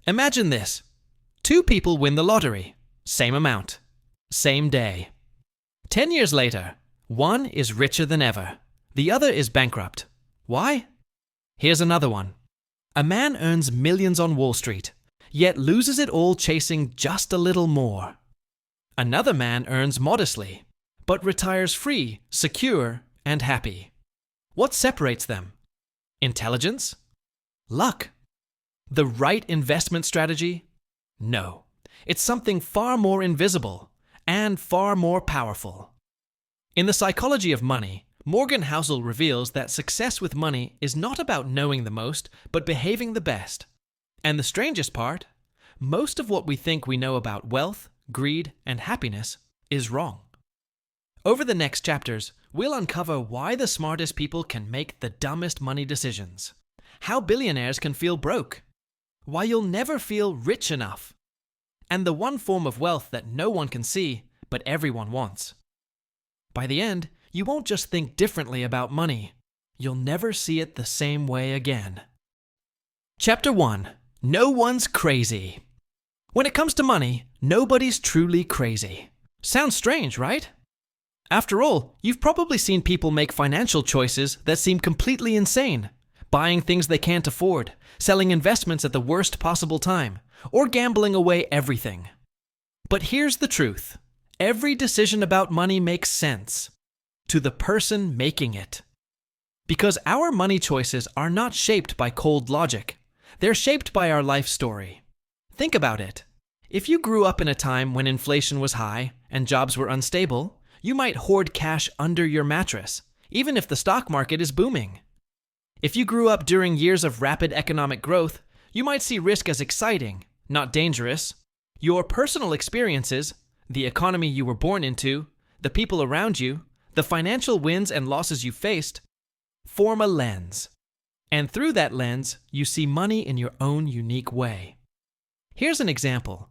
Imagine this. Two people win the lottery. Same amount. Same day. 10 years later, one is richer than ever. The other is bankrupt. Why? Here's another one. A man earns millions on Wall Street, yet loses it all chasing just a little more. Another man earns modestly, but retires free, secure, and happy. What separates them? Intelligence? Luck? The right investment strategy? No. It's something far more invisible and far more powerful. In The Psychology of Money, Morgan Housel reveals that success with money is not about knowing the most, but behaving the best. And the strangest part, most of what we think we know about wealth, greed, and happiness is wrong. Over the next chapters, we'll uncover why the smartest people can make the dumbest money decisions, how billionaires can feel broke, why you'll never feel rich enough, and the one form of wealth that no one can see, but everyone wants. By the end, you won't just think differently about money, you'll never see it the same way again. Chapter 1. No one's crazy. When it comes to money, nobody's truly crazy. Sounds strange, right? After all, you've probably seen people make financial choices that seem completely insane. Buying things they can't afford, selling investments at the worst possible time, or gambling away everything. But here's the truth. Every decision about money makes sense to the person making it. Because our money choices are not shaped by cold logic. They're shaped by our life story. Think about it. If you grew up in a time when inflation was high and jobs were unstable, you might hoard cash under your mattress, even if the stock market is booming. If you grew up during years of rapid economic growth, you might see risk as exciting, not dangerous. Your personal experiences, the economy you were born into, the people around you, the financial wins and losses you faced, form a lens. And through that lens, you see money in your own unique way. Here's an example.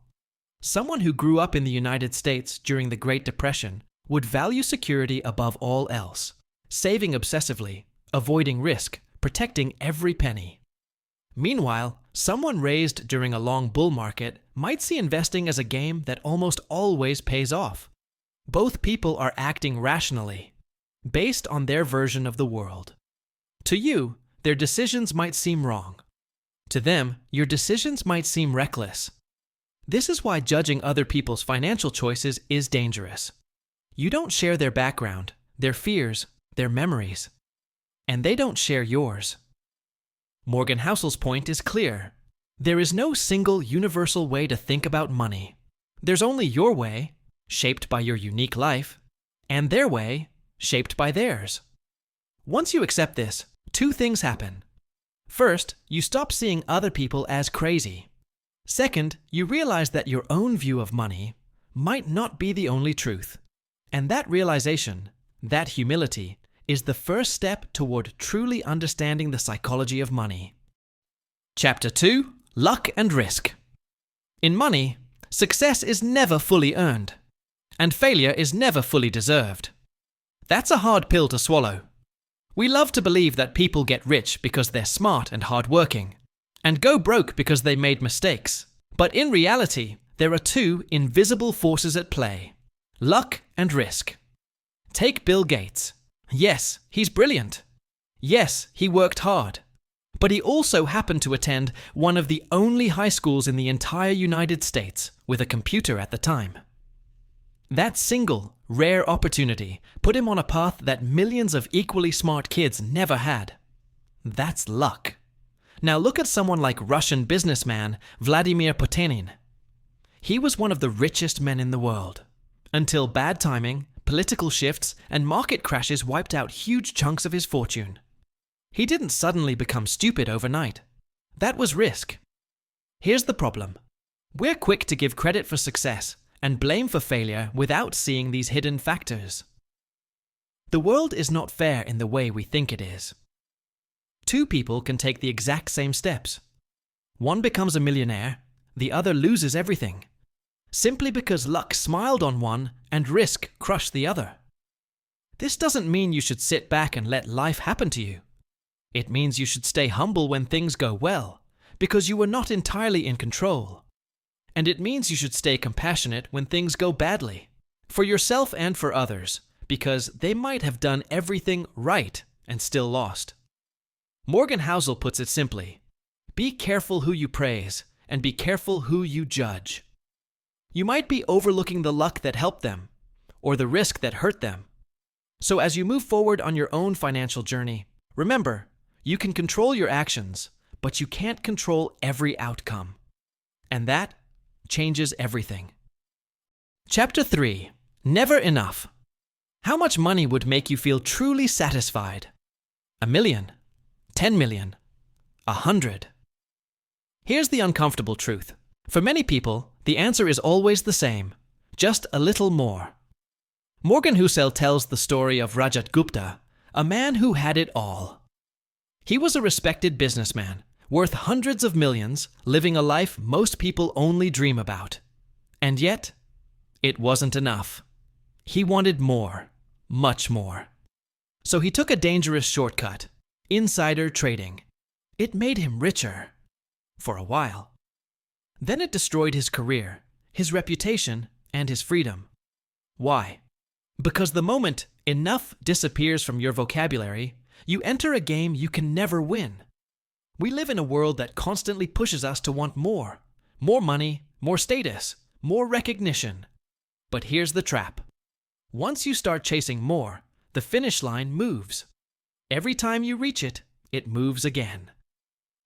Someone who grew up in the United States during the Great Depression would value security above all else, saving obsessively, avoiding risk, protecting every penny. Meanwhile, someone raised during a long bull market might see investing as a game that almost always pays off. Both people are acting rationally, based on their version of the world. To you, their decisions might seem wrong. To them, your decisions might seem reckless. This is why judging other people's financial choices is dangerous. You don't share their background, their fears, their memories, and they don't share yours. Morgan Housel's point is clear. There is no single universal way to think about money. There's only your way, shaped by your unique life, and their way, shaped by theirs. Once you accept this, two things happen. First, you stop seeing other people as crazy. Second, you realize that your own view of money might not be the only truth. And that realization, that humility, is the first step toward truly understanding the psychology of money. Chapter 2. Luck and Risk. In money, success is never fully earned, and failure is never fully deserved. That's a hard pill to swallow. We love to believe that people get rich because they're smart and hardworking, and go broke because they made mistakes. But in reality, there are two invisible forces at play: luck and risk. Take Bill Gates. Yes, he's brilliant. Yes, he worked hard. But he also happened to attend one of the only high schools in the entire United States with a computer at the time. That single, rare opportunity put him on a path that millions of equally smart kids never had. That's luck. Now look at someone like Russian businessman Vladimir Putin. He was one of the richest men in the world, until bad timing, political shifts, and market crashes wiped out huge chunks of his fortune. He didn't suddenly become stupid overnight. That was risk. Here's the problem. We're quick to give credit for success and blame for failure without seeing these hidden factors. The world is not fair in the way we think it is. Two people can take the exact same steps. One becomes a millionaire, the other loses everything, simply because luck smiled on one and risk crushed the other. This doesn't mean you should sit back and let life happen to you. It means you should stay humble when things go well, because you were not entirely in control. And it means you should stay compassionate when things go badly, for yourself and for others, because they might have done everything right and still lost. Morgan Housel puts it simply: be careful who you praise, and be careful who you judge. You might be overlooking the luck that helped them, or the risk that hurt them. So as you move forward on your own financial journey, remember, you can control your actions, but you can't control every outcome. And that changes everything. Chapter 3. Never enough. How much money would make you feel truly satisfied? 1 million? 10 million? 100? Here's the uncomfortable truth. For many people, the answer is always the same: just a little more. Morgan Housel tells the story of Rajat Gupta, a man who had it all. He was a respected businessman, worth hundreds of millions, living a life most people only dream about. And yet, it wasn't enough. He wanted more, much more. So he took a dangerous shortcut: insider trading. It made him richer. For a while. Then it destroyed his career, his reputation, and his freedom. Why? Because the moment enough disappears from your vocabulary, you enter a game you can never win. We live in a world that constantly pushes us to want more. More money, more status, more recognition. But here's the trap. Once you start chasing more, the finish line moves. Every time you reach it, it moves again.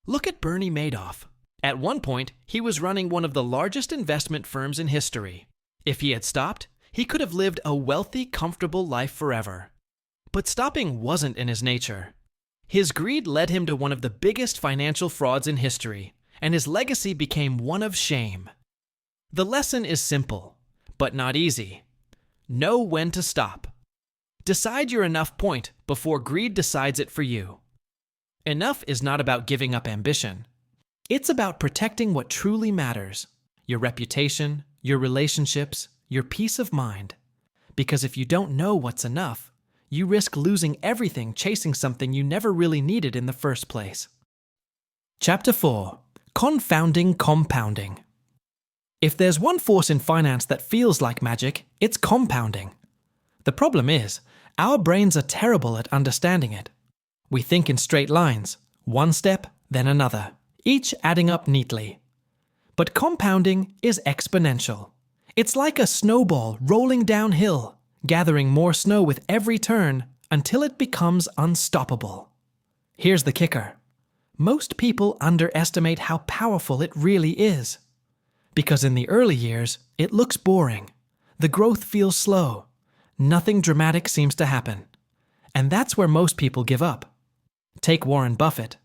Look at Bernie Madoff. At one point, he was running one of the largest investment firms in history. If he had stopped, he could have lived a wealthy, comfortable life forever. But stopping wasn't in his nature. His greed led him to one of the biggest financial frauds in history, and his legacy became one of shame. The lesson is simple, but not easy. Know when to stop. Decide your enough point before greed decides it for you. Enough is not about giving up ambition. It's about protecting what truly matters: your reputation, your relationships, your peace of mind. Because if you don't know what's enough, you risk losing everything chasing something you never really needed in the first place. Chapter 4. Confounding Compounding. If there's one force in finance that feels like magic, it's compounding. The problem is, our brains are terrible at understanding it. We think in straight lines, one step, then another, each adding up neatly. But compounding is exponential. It's like a snowball rolling downhill, gathering more snow with every turn until it becomes unstoppable. Here's the kicker. Most people underestimate how powerful it really is. Because in the early years, it looks boring. The growth feels slow. Nothing dramatic seems to happen. And that's where most people give up. Take Warren Buffett.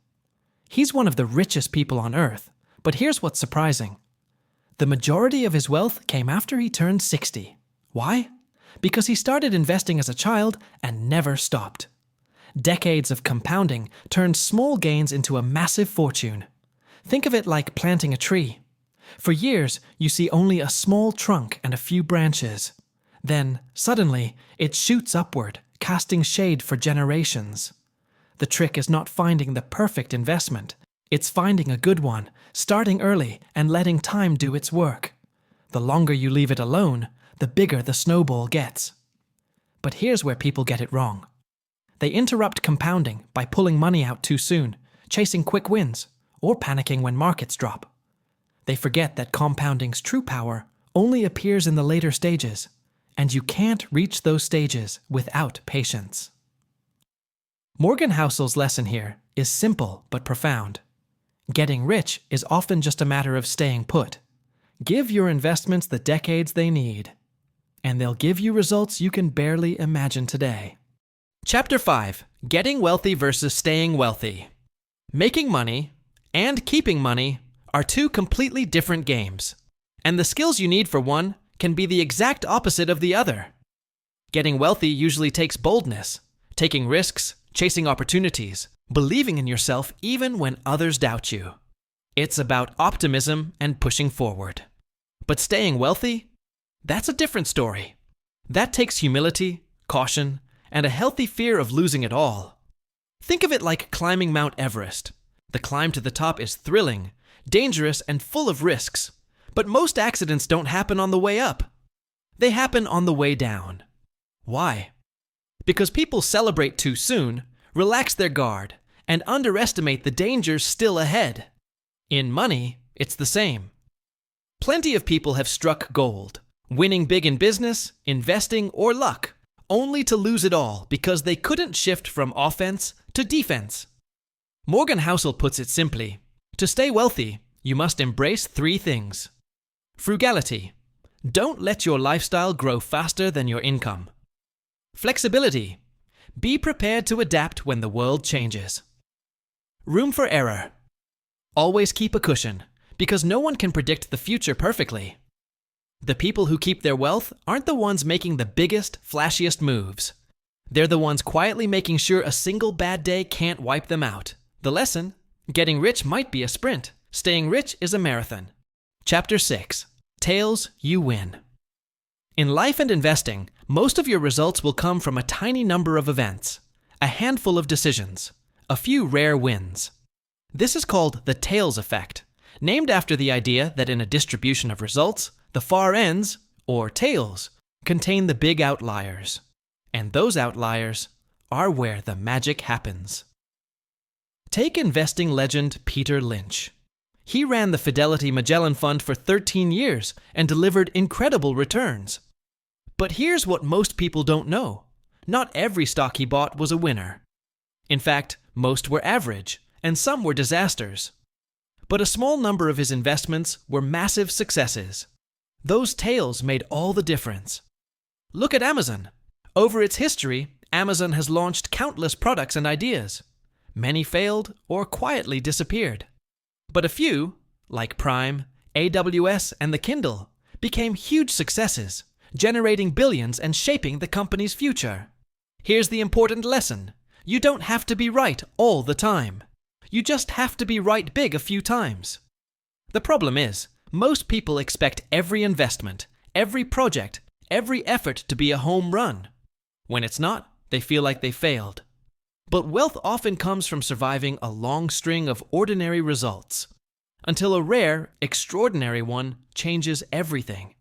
He's one of the richest people on earth, but here's what's surprising. The majority of his wealth came after he turned 60. Why? Because he started investing as a child and never stopped. Decades of compounding turned small gains into a massive fortune. Think of it like planting a tree. For years, you see only a small trunk and a few branches. Then, suddenly, it shoots upward, casting shade for generations. The trick is not finding the perfect investment. It's finding a good one, starting early and letting time do its work. The longer you leave it alone, the bigger the snowball gets. But here's where people get it wrong. They interrupt compounding by pulling money out too soon, chasing quick wins, or panicking when markets drop. They forget that compounding's true power only appears in the later stages, and you can't reach those stages without patience. Morgan Housel's lesson here is simple but profound. Getting rich is often just a matter of staying put. Give your investments the decades they need, and they'll give you results you can barely imagine today. Chapter 5. Getting Wealthy versus Staying Wealthy. Making money and keeping money are two completely different games, and the skills you need for one can be the exact opposite of the other. Getting wealthy usually takes boldness, taking risks, chasing opportunities, believing in yourself even when others doubt you. It's about optimism and pushing forward. But staying wealthy? That's a different story. That takes humility, caution, and a healthy fear of losing it all. Think of it like climbing Mount Everest. The climb to the top is thrilling, dangerous, and full of risks. But most accidents don't happen on the way up. They happen on the way down. Why? Because people celebrate too soon, relax their guard, and underestimate the dangers still ahead. In money, it's the same. Plenty of people have struck gold, winning big in business, investing, or luck, only to lose it all because they couldn't shift from offense to defense. Morgan Housel puts it simply: to stay wealthy, you must embrace 3 things. Frugality. Don't let your lifestyle grow faster than your income. Flexibility. Be prepared to adapt when the world changes. Room for error. Always keep a cushion, because no one can predict the future perfectly. The people who keep their wealth aren't the ones making the biggest, flashiest moves. They're the ones quietly making sure a single bad day can't wipe them out. The lesson: getting rich might be a sprint. Staying rich is a marathon. Chapter 6. Tails you win. In life and investing, most of your results will come from a tiny number of events, a handful of decisions, a few rare wins. This is called the tails effect, named after the idea that in a distribution of results, the far ends, or tails, contain the big outliers. And those outliers are where the magic happens. Take investing legend Peter Lynch. He ran the Fidelity Magellan Fund for 13 years and delivered incredible returns. But here's what most people don't know. Not every stock he bought was a winner. In fact, most were average, and some were disasters. But a small number of his investments were massive successes. Those tails made all the difference. Look at Amazon. Over its history, Amazon has launched countless products and ideas. Many failed or quietly disappeared. But a few, like Prime, AWS, and the Kindle, became huge successes, generating billions and shaping the company's future. Here's the important lesson: you don't have to be right all the time. You just have to be right big a few times. The problem is, most people expect every investment, every project, every effort to be a home run. When it's not, they feel like they failed. But wealth often comes from surviving a long string of ordinary results, until a rare, extraordinary one changes everything.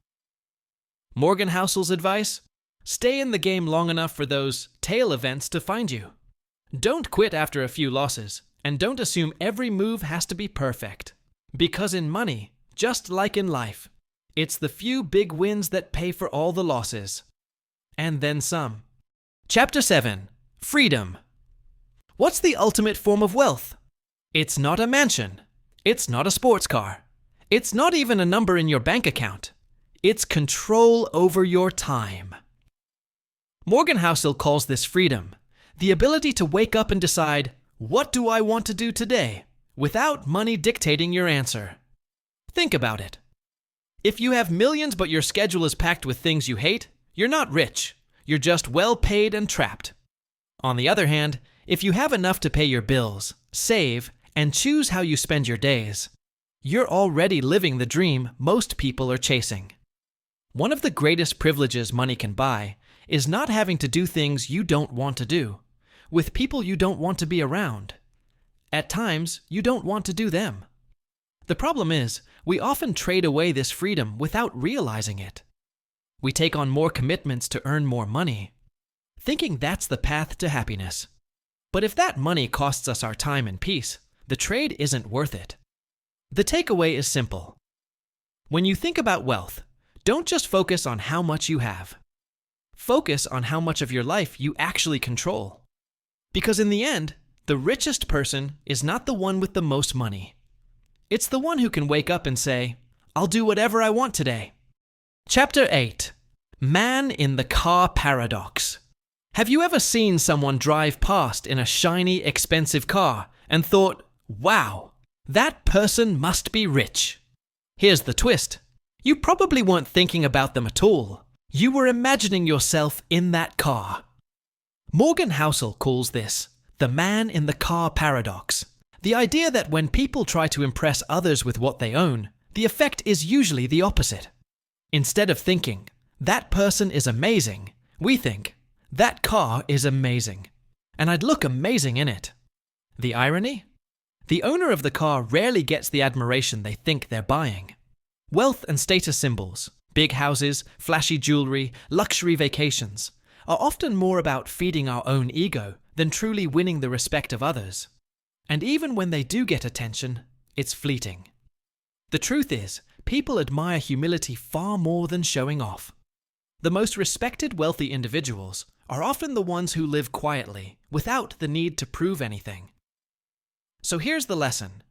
Morgan Housel's advice: stay in the game long enough for those tail events to find you. Don't quit after a few losses, and don't assume every move has to be perfect. Because in money, just like in life, it's the few big wins that pay for all the losses. And then some. Chapter 7. Freedom. What's the ultimate form of wealth? It's not a mansion. It's not a sports car. It's not even a number in your bank account. It's control over your time. Morgan Housel calls this freedom, the ability to wake up and decide, what do I want to do today, without money dictating your answer. Think about it. If you have millions but your schedule is packed with things you hate, you're not rich. You're just well paid and trapped. On the other hand, if you have enough to pay your bills, save, and choose how you spend your days, you're already living the dream most people are chasing. One of the greatest privileges money can buy is not having to do things you don't want to do, with people you don't want to be around. At times, you don't want to do them. The problem is, we often trade away this freedom without realizing it. We take on more commitments to earn more money, thinking that's the path to happiness. But if that money costs us our time and peace, the trade isn't worth it. The takeaway is simple. When you think about wealth, don't just focus on how much you have. Focus on how much of your life you actually control. Because in the end, the richest person is not the one with the most money. It's the one who can wake up and say, I'll do whatever I want today. Chapter 8. Man in the Car Paradox. Have you ever seen someone drive past in a shiny, expensive car and thought, wow, that person must be rich? Here's the twist. You probably weren't thinking about them at all. You were imagining yourself in that car. Morgan Housel calls this the man in the car paradox. The idea that when people try to impress others with what they own, the effect is usually the opposite. Instead of thinking, that person is amazing, we think, that car is amazing, and I'd look amazing in it. The irony? The owner of the car rarely gets the admiration they think they're buying. Wealth and status symbols, big houses, flashy jewelry, luxury vacations, are often more about feeding our own ego than truly winning the respect of others. And even when they do get attention, it's fleeting. The truth is, people admire humility far more than showing off. The most respected wealthy individuals are often the ones who live quietly, without the need to prove anything. So here's the lesson.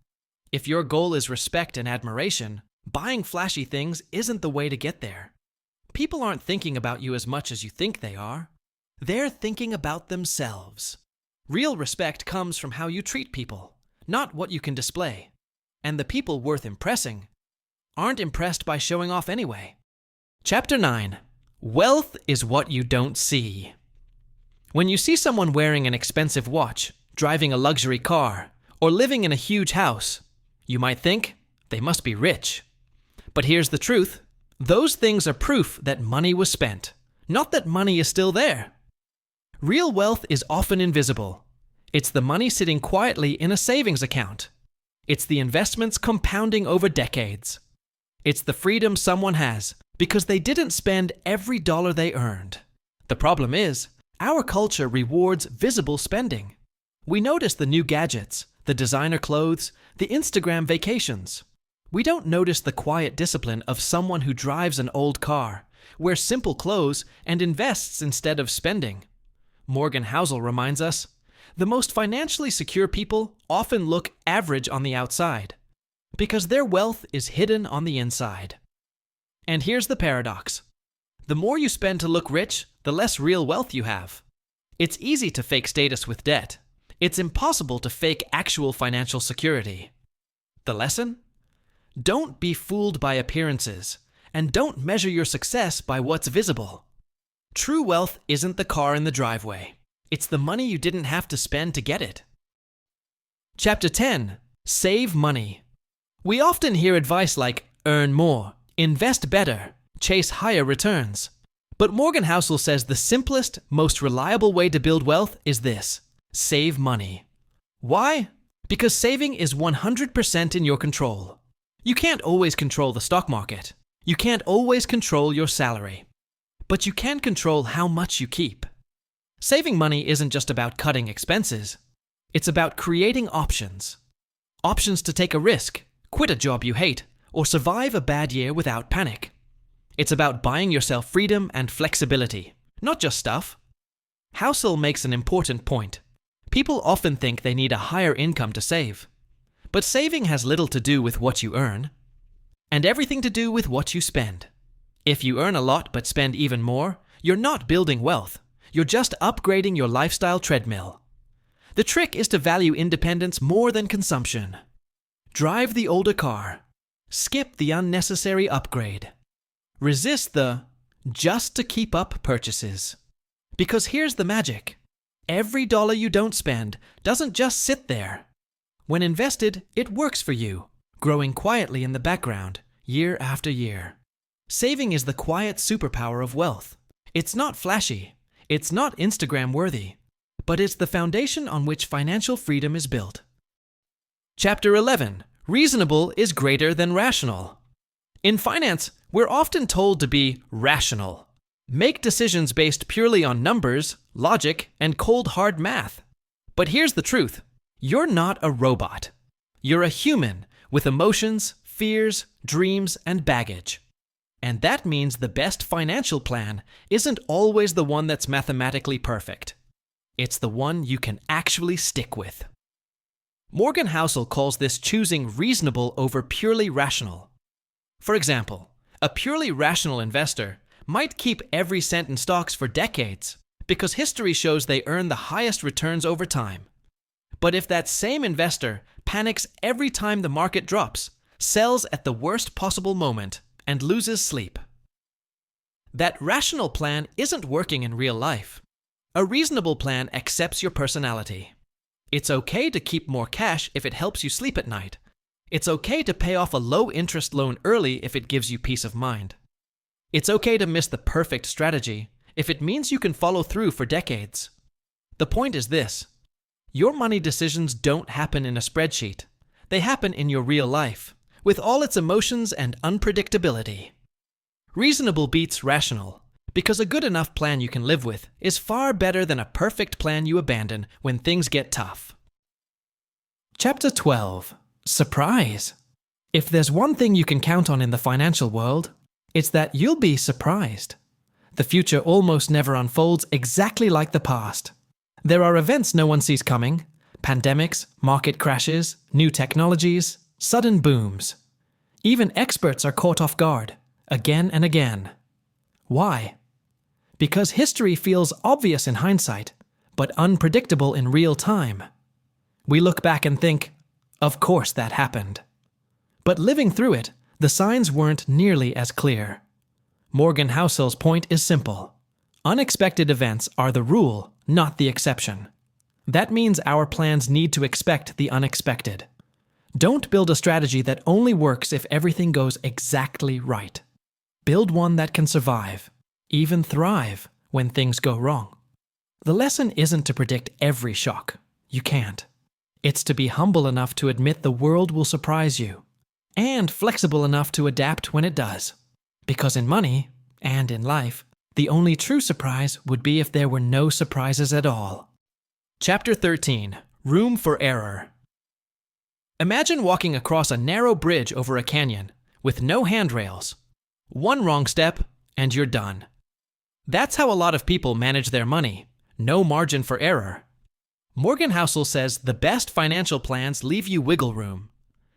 If your goal is respect and admiration, buying flashy things isn't the way to get there. People aren't thinking about you as much as you think they are. They're thinking about themselves. Real respect comes from how you treat people, not what you can display. And the people worth impressing aren't impressed by showing off anyway. Chapter 9. Wealth is what you don't see. When you see someone wearing an expensive watch, driving a luxury car, or living in a huge house, you might think they must be rich. But here's the truth. Those things are proof that money was spent, not that money is still there. Real wealth is often invisible. It's the money sitting quietly in a savings account. It's the investments compounding over decades. It's the freedom someone has because they didn't spend every dollar they earned. The problem is, our culture rewards visible spending. We notice the new gadgets, the designer clothes, the Instagram vacations. We don't notice the quiet discipline of someone who drives an old car, wears simple clothes, and invests instead of spending. Morgan Housel reminds us, the most financially secure people often look average on the outside, because their wealth is hidden on the inside. And here's the paradox. The more you spend to look rich, the less real wealth you have. It's easy to fake status with debt. It's impossible to fake actual financial security. The lesson? Don't be fooled by appearances, and don't measure your success by what's visible. True wealth isn't the car in the driveway. It's the money you didn't have to spend to get it. Chapter 10. Save money. We often hear advice like, earn more, invest better, chase higher returns. But Morgan Housel says the simplest, most reliable way to build wealth is this: save money. Why? Because saving is 100% in your control. You can't always control the stock market. You can't always control your salary. But you can control how much you keep. Saving money isn't just about cutting expenses. It's about creating options. Options to take a risk, quit a job you hate, or survive a bad year without panic. It's about buying yourself freedom and flexibility, not just stuff. Housel makes an important point. People often think they need a higher income to save. But saving has little to do with what you earn, and everything to do with what you spend. If you earn a lot but spend even more, you're not building wealth. You're just upgrading your lifestyle treadmill. The trick is to value independence more than consumption. Drive the older car. Skip the unnecessary upgrade. Resist the just to keep up purchases. Because here's the magic. Every dollar you don't spend doesn't just sit there. When invested, it works for you, growing quietly in the background, year after year. Saving is the quiet superpower of wealth. It's not flashy. It's not Instagram-worthy. But it's the foundation on which financial freedom is built. Chapter 11. Reasonable is greater than rational. In finance, we're often told to be rational. Make decisions based purely on numbers, logic, and cold hard math. But here's the truth. You're not a robot. You're a human with emotions, fears, dreams, and baggage. And that means the best financial plan isn't always the one that's mathematically perfect. It's the one you can actually stick with. Morgan Housel calls this choosing reasonable over purely rational. For example, a purely rational investor might keep every cent in stocks for decades because history shows they earn the highest returns over time. But if that same investor panics every time the market drops, sells at the worst possible moment, and loses sleep, that rational plan isn't working in real life. A reasonable plan accepts your personality. It's okay to keep more cash if it helps you sleep at night. It's okay to pay off a low-interest loan early if it gives you peace of mind. It's okay to miss the perfect strategy if it means you can follow through for decades. The point is this: your money decisions don't happen in a spreadsheet. They happen in your real life, with all its emotions and unpredictability. Reasonable beats rational, because a good enough plan you can live with is far better than a perfect plan you abandon when things get tough. Chapter 12. Surprise. If there's one thing you can count on in the financial world, it's that you'll be surprised. The future almost never unfolds exactly like the past. There are events no one sees coming: pandemics, market crashes, new technologies, sudden booms. Even experts are caught off guard, again and again. Why? Because history feels obvious in hindsight, but unpredictable in real time. We look back and think, of course that happened. But living through it, the signs weren't nearly as clear. Morgan Housel's point is simple. Unexpected events are the rule, not the exception. That means our plans need to expect the unexpected. Don't build a strategy that only works if everything goes exactly right. Build one that can survive, even thrive, when things go wrong. The lesson isn't to predict every shock. You can't. It's to be humble enough to admit the world will surprise you, and flexible enough to adapt when it does. Because in money, and in life, the only true surprise would be if there were no surprises at all. Chapter 13. Room for Error. Imagine walking across a narrow bridge over a canyon with no handrails. One wrong step, and you're done. That's how a lot of people manage their money. No margin for error. Morgan Housel says the best financial plans leave you wiggle room.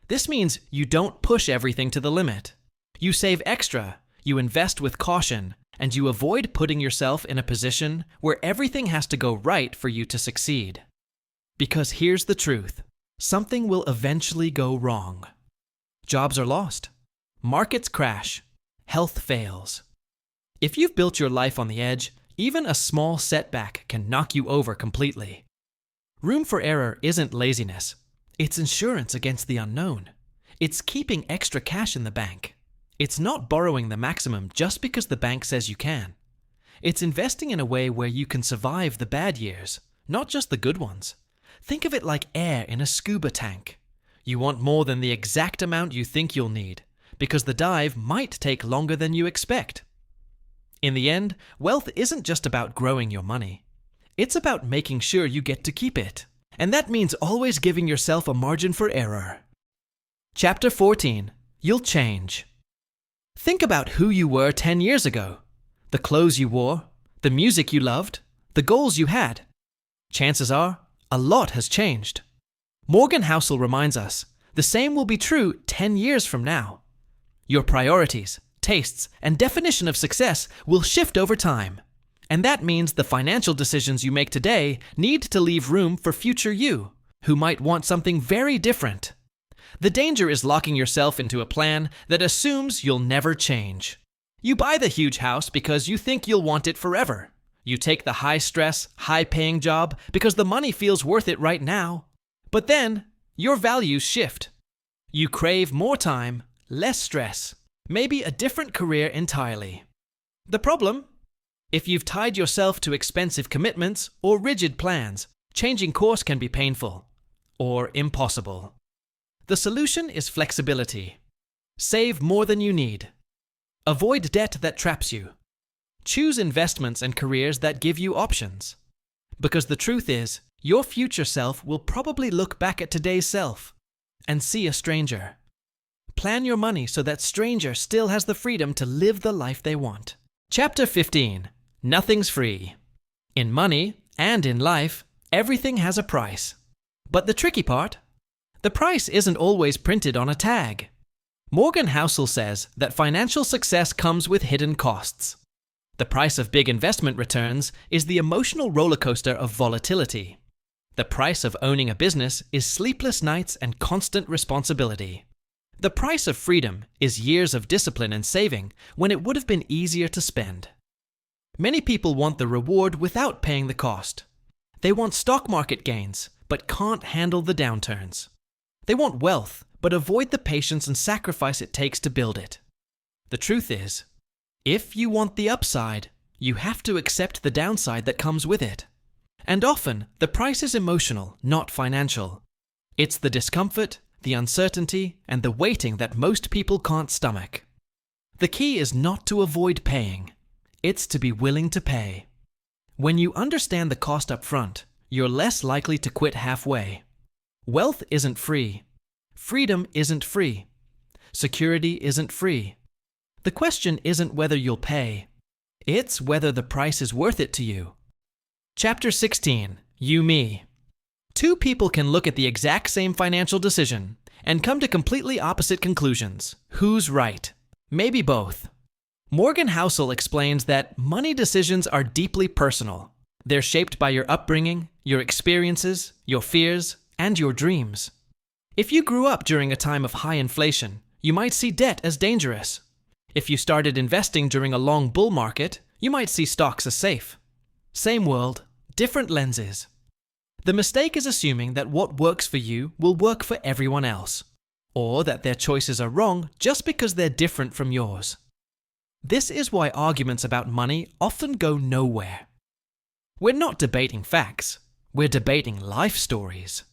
This means you don't push everything to the limit. You save extra, you invest with caution, and you avoid putting yourself in a position where everything has to go right for you to succeed. Because here's the truth. Something will eventually go wrong. Jobs are lost. Markets crash. Health fails. If you've built your life on the edge, even a small setback can knock you over completely. Room for error isn't laziness. It's insurance against the unknown. It's keeping extra cash in the bank. It's not borrowing the maximum just because the bank says you can. It's investing in a way where you can survive the bad years, not just the good ones. Think of it like air in a scuba tank. You want more than the exact amount you think you'll need, because the dive might take longer than you expect. In the end, wealth isn't just about growing your money. It's about making sure you get to keep it. And that means always giving yourself a margin for error. Chapter 14. You'll change. Think about who you were 10 years ago. The clothes you wore, the music you loved, the goals you had. Chances are, a lot has changed. Morgan Housel reminds us, the same will be true 10 years from now. Your priorities, tastes, and definition of success will shift over time. And that means the financial decisions you make today need to leave room for future you, who might want something very different. The danger is locking yourself into a plan that assumes you'll never change. You buy the huge house because you think you'll want it forever. You take the high-stress, high-paying job because the money feels worth it right now. But then, your values shift. You crave more time, less stress, maybe a different career entirely. The problem? If you've tied yourself to expensive commitments or rigid plans, changing course can be painful or impossible. The solution is flexibility. Save more than you need. Avoid debt that traps you. Choose investments and careers that give you options. Because the truth is, your future self will probably look back at today's self and see a stranger. Plan your money so that stranger still has the freedom to live the life they want. Chapter 15. Nothing's free. In money and in life, everything has a price. But the tricky part? The price isn't always printed on a tag. Morgan Housel says that financial success comes with hidden costs. The price of big investment returns is the emotional roller coaster of volatility. The price of owning a business is sleepless nights and constant responsibility. The price of freedom is years of discipline and saving when it would have been easier to spend. Many people want the reward without paying the cost. They want stock market gains, but can't handle the downturns. They want wealth, but avoid the patience and sacrifice it takes to build it. The truth is, if you want the upside, you have to accept the downside that comes with it. And often, the price is emotional, not financial. It's the discomfort, the uncertainty, and the waiting that most people can't stomach. The key is not to avoid paying. It's to be willing to pay. When you understand the cost up front, you're less likely to quit halfway. Wealth isn't free. Freedom isn't free. Security isn't free. The question isn't whether you'll pay. It's whether the price is worth it to you. Chapter 16. You Me. Two people can look at the exact same financial decision and come to completely opposite conclusions. Who's right? Maybe both. Morgan Housel explains that money decisions are deeply personal. They're shaped by your upbringing, your experiences, your fears, and your dreams. If you grew up during a time of high inflation, you might see debt as dangerous. If you started investing during a long bull market, you might see stocks as safe. Same world, different lenses. The mistake is assuming that what works for you will work for everyone else, or that their choices are wrong just because they're different from yours. This is why arguments about money often go nowhere. We're not debating facts, we're debating life stories.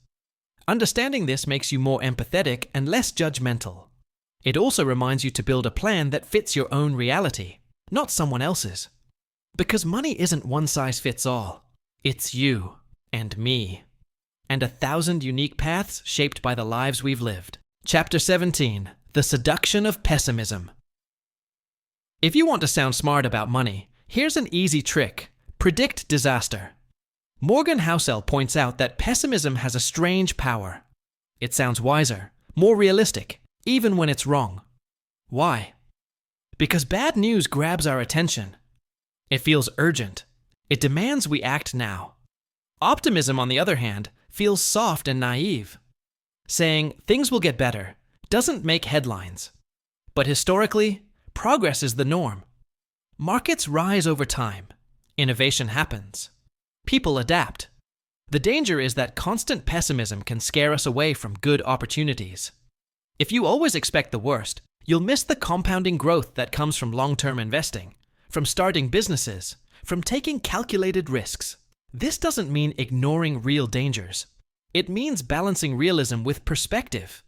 Understanding this makes you more empathetic and less judgmental. It also reminds you to build a plan that fits your own reality, not someone else's. Because money isn't one size fits all. It's you and me, and 1,000 unique paths shaped by the lives we've lived. Chapter 17. The Seduction of Pessimism. If you want to sound smart about money, here's an easy trick. Predict disaster. Morgan Housel points out that pessimism has a strange power. It sounds wiser, more realistic, even when it's wrong. Why? Because bad news grabs our attention. It feels urgent. It demands we act now. Optimism, on the other hand, feels soft and naive. Saying things will get better doesn't make headlines. But historically, progress is the norm. Markets rise over time. Innovation happens. People adapt. The danger is that constant pessimism can scare us away from good opportunities. If you always expect the worst, you'll miss the compounding growth that comes from long-term investing, from starting businesses, from taking calculated risks. This doesn't mean ignoring real dangers. It means balancing realism with perspective.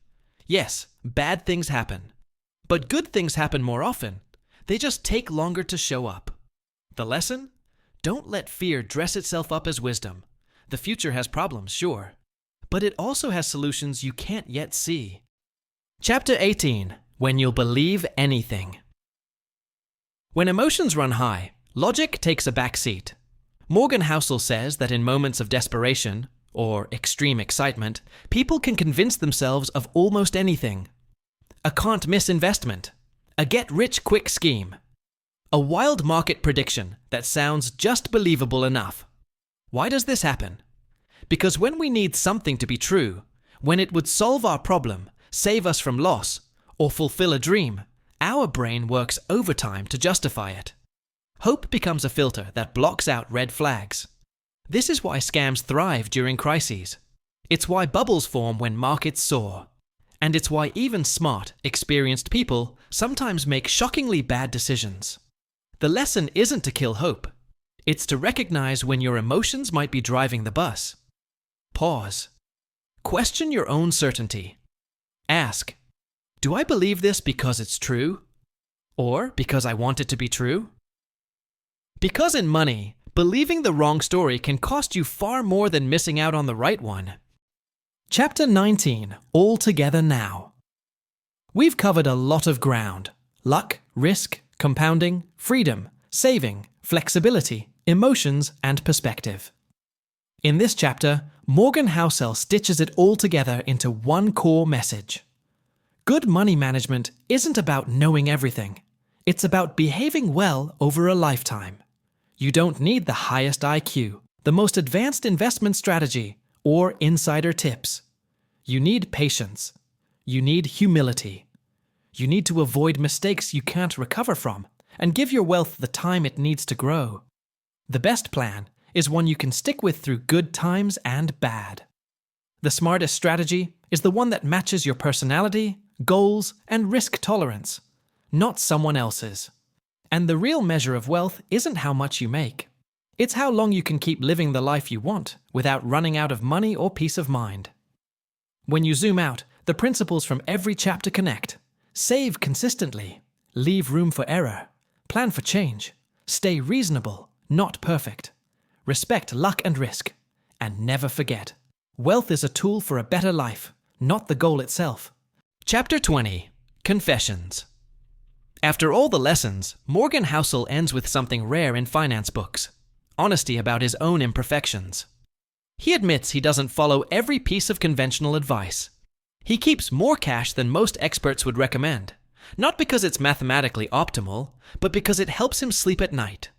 Yes, bad things happen. But good things happen more often. They just take longer to show up. The lesson? Don't let fear dress itself up as wisdom. The future has problems, sure. But it also has solutions you can't yet see. Chapter 18. When you'll believe anything. When emotions run high, logic takes a back seat. Morgan Housel says that in moments of desperation, or extreme excitement, people can convince themselves of almost anything. A can't-miss investment. A get-rich-quick scheme. A wild market prediction that sounds just believable enough. Why does this happen? Because when we need something to be true, when it would solve our problem, save us from loss, or fulfill a dream, our brain works overtime to justify it. Hope becomes a filter that blocks out red flags. This is why scams thrive during crises. It's why bubbles form when markets soar. And it's why even smart, experienced people sometimes make shockingly bad decisions. The lesson isn't to kill hope. It's to recognize when your emotions might be driving the bus. Pause. Question your own certainty. Ask, do I believe this because it's true? Or because I want it to be true? Because in money, believing the wrong story can cost you far more than missing out on the right one. Chapter 19. All Together Now. We've covered a lot of ground. Luck, risk, compounding, freedom, saving, flexibility, emotions, and perspective. In this chapter, Morgan Housel stitches it all together into one core message. Good money management isn't about knowing everything. It's about behaving well over a lifetime. You don't need the highest IQ, the most advanced investment strategy, or insider tips. You need patience. You need humility. You need to avoid mistakes you can't recover from and give your wealth the time it needs to grow. The best plan is one you can stick with through good times and bad. The smartest strategy is the one that matches your personality, goals, and risk tolerance, not someone else's. And the real measure of wealth isn't how much you make. It's how long you can keep living the life you want without running out of money or peace of mind. When you zoom out, The principles from every chapter connect. Save consistently. Leave room for error. Plan for change. Stay reasonable, not perfect. Respect luck and risk. And never forget, wealth is a tool for a better life, not the goal itself. Chapter 20. Confessions. After all the lessons, Morgan Housel ends with something rare in finance books: honesty about his own imperfections. He admits he doesn't follow every piece of conventional advice. He keeps more cash than most experts would recommend, not because it's mathematically optimal, but because it helps him sleep at night.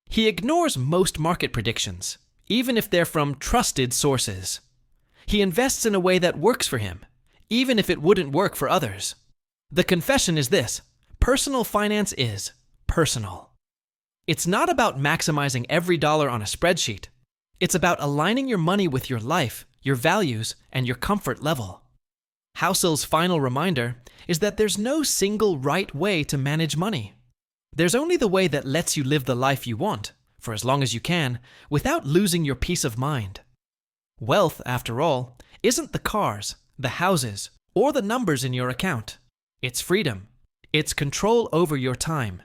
He ignores most market predictions, even if they're from trusted sources. He invests in a way that works for him, even if it wouldn't work for others. The confession is this: personal finance is personal. It's not about maximizing every dollar on a spreadsheet. It's about aligning your money with your life, your values, and your comfort level. Housel's final reminder is that there's no single right way to manage money. There's only the way that lets you live the life you want, for as long as you can, without losing your peace of mind. Wealth, after all, isn't the cars, the houses, or the numbers in your account. It's freedom. It's control over your time.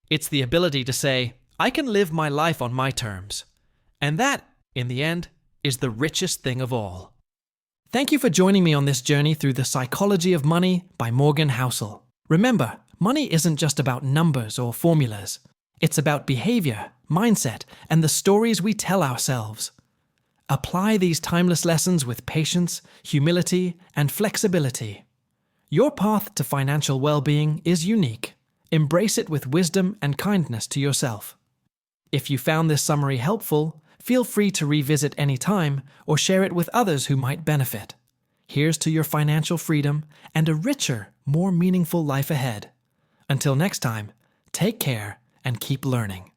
It's the ability to say, I can live my life on my terms. And that, in the end, is the richest thing of all. Thank you for joining me on this journey through The Psychology of Money by Morgan Housel. Remember, money isn't just about numbers or formulas. It's about behavior, mindset, and the stories we tell ourselves. Apply these timeless lessons with patience, humility, and flexibility. Your path to financial well-being is unique. Embrace it with wisdom and kindness to yourself. If you found this summary helpful, feel free to revisit any time or share it with others who might benefit. Here's to your financial freedom and a richer, more meaningful life ahead. Until next time, take care and keep learning.